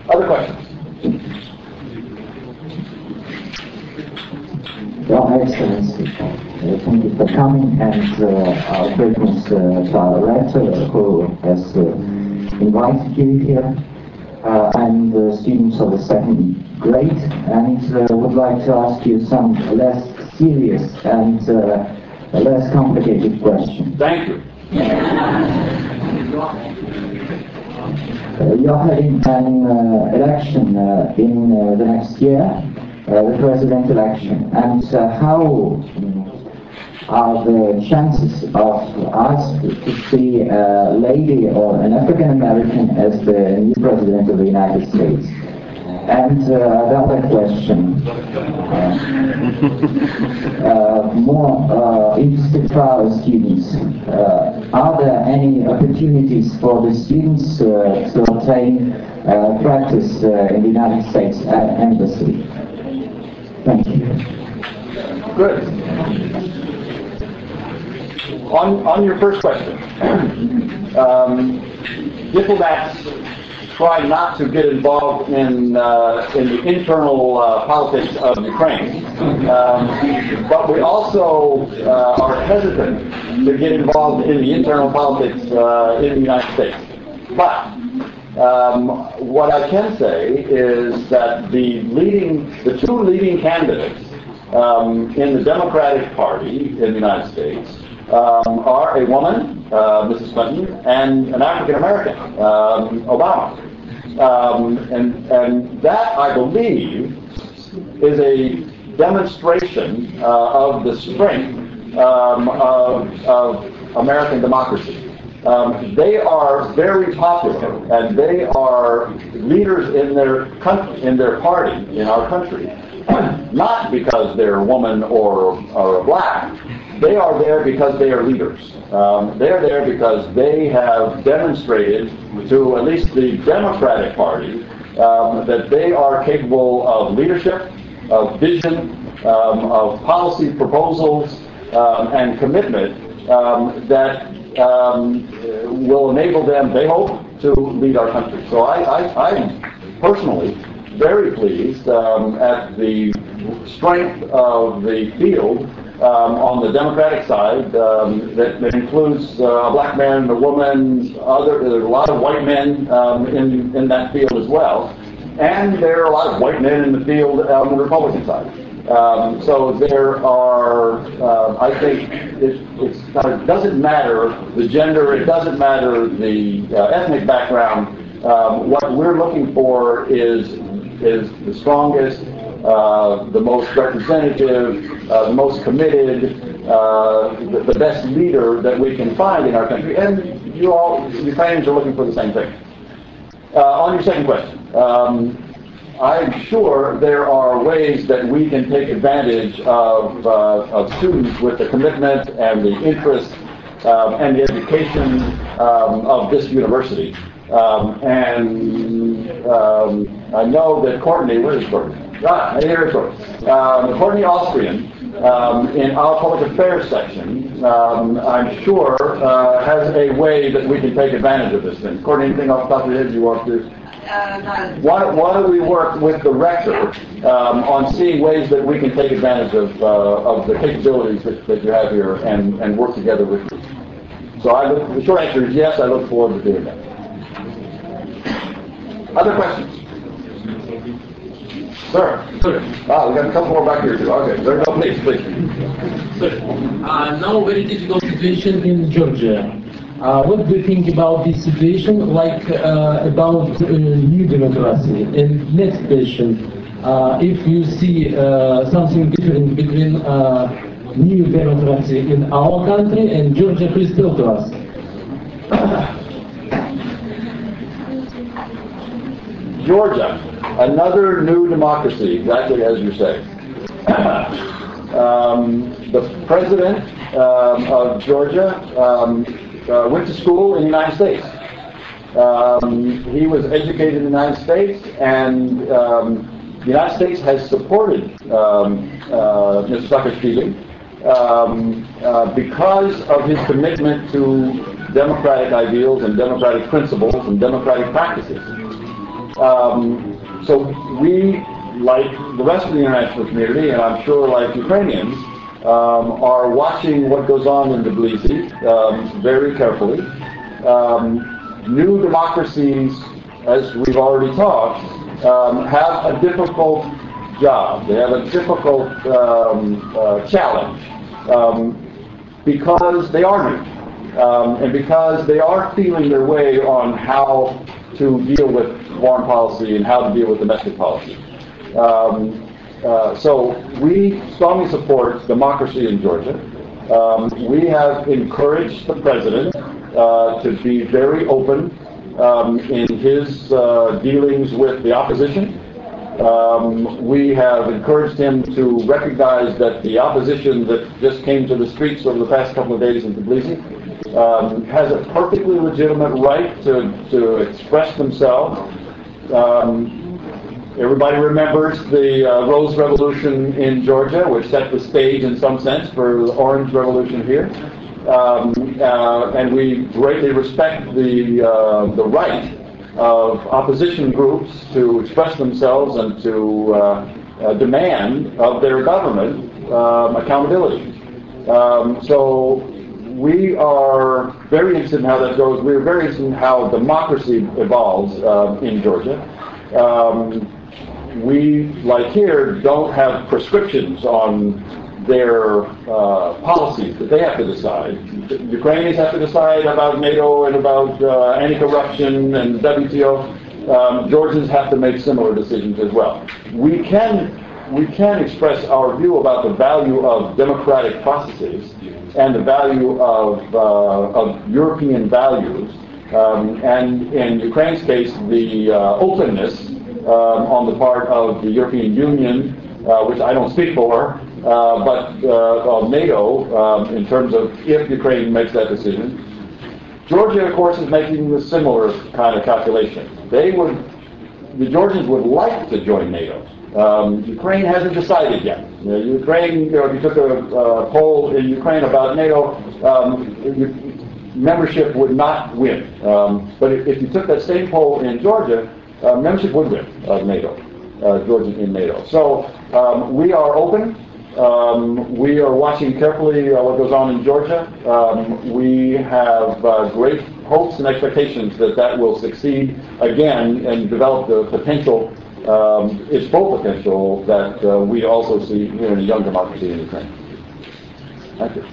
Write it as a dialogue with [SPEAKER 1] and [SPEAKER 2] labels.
[SPEAKER 1] Other questions?
[SPEAKER 2] Your Excellency, thank you for coming, and our greatness director who has invited you here. I'm the student of the second grade, and would like to ask you some less serious and less complicated question.
[SPEAKER 1] Thank you.
[SPEAKER 2] You're having an election in the next year, the president election, and how are the chances of us to see a lady or an African American as the new president of the United States? And the other question, more interested for our students, are there any opportunities for the students to obtain practice in the United States Embassy? Thank you.
[SPEAKER 1] Good. On your first question, diplomats try not to get involved in the internal politics of Ukraine, but we also are hesitant to get involved in the internal politics in the United States. But what I can say is that the two leading candidates in the Democratic Party in the United States are a woman, Mrs. Clinton, and an African American, Obama. And that, I believe, is a demonstration of the strength of American democracy. They are very popular, and they are leaders in their country, in their party, in our country, not because they're a woman or a black. They are there because they are leaders. They're there because they have demonstrated to at least the Democratic Party that they are capable of leadership, of vision, of policy proposals, and commitment that will enable them, they hope, to lead our country. So I'm personally very pleased at the strength of the field on the Democratic side that includes a black man and a woman. There's a lot of white men in that field as well, and there are a lot of white men in the field on the Republican side. So there are, I think, it doesn't matter the gender, it doesn't matter the ethnic background. What we're looking for is the strongest, the most representative, the most committed, the best leader that we can find in our country. And Ukrainians are looking for the same thing. On your second question, I'm sure there are ways that we can take advantage of students with the commitment and the interest and the education of this university. I know that Courtney, where is Courtney? Here is Courtney. Courtney Austrian, in our public affairs section, I'm sure has a way that we can take advantage of this thing. Courtney, anything off the top of your head you want to? Why don't we work with the rector on seeing ways that we can take advantage of the capabilities that you have here and work together with you. So the short answer is yes, I look forward to doing that. Other questions? Sir. We got a couple more back here too. Okay, there you go, please.
[SPEAKER 3] Now very difficult situation in Georgia. What do you think about this situation, like about new democracy? And next question, if you see something different between new democracy in our country and Georgia, please tell to us.
[SPEAKER 1] Georgia, another new democracy, exactly as you say. The president of Georgia went to school in the United States. He was educated in the United States, and the United States has supported Mr. Saakashvili because of his commitment to democratic ideals and democratic principles and democratic practices. So we, like the rest of the international community, and I'm sure like Ukrainians, are watching what goes on in Tbilisi very carefully. New democracies, as we've already talked, have a difficult job. They have a difficult challenge because they are new and because they are feeling their way on how to deal with foreign policy and how to deal with domestic policy. So we strongly support democracy in Georgia. We have encouraged the president to be very open in his dealings with the opposition. We have encouraged him to recognize that the opposition that just came to the streets over the past couple of days in Tbilisi has a perfectly legitimate right to express themselves. Everybody remembers the Rose Revolution in Georgia, which set the stage in some sense for the Orange Revolution here. And we greatly respect the right of opposition groups to express themselves and to demand of their government accountability. So we are very interested in how that goes. We're very interested in how democracy evolves in Georgia. We, like here, don't have prescriptions on their policies that they have to decide. Ukrainians have to decide about NATO and about anti-corruption and WTO. Georgians have to make similar decisions as well. We can express our view about the value of democratic processes and the value of European values, and in Ukraine's case, the openness on the part of the European Union, which I don't speak for, but of NATO in terms of if Ukraine makes that decision. Georgia, of course, is making a similar kind of calculation. The Georgians would like to join NATO. Ukraine hasn't decided yet. Ukraine, if you took a poll in Ukraine about NATO, membership would not win. But if you took that same poll in Georgia, membership would win of NATO, Georgia in NATO. So we are open. We are watching carefully what goes on in Georgia. We have great hopes and expectations that will succeed again and develop the potential, its full potential that we also see here in a young democracy in Ukraine. Thank you.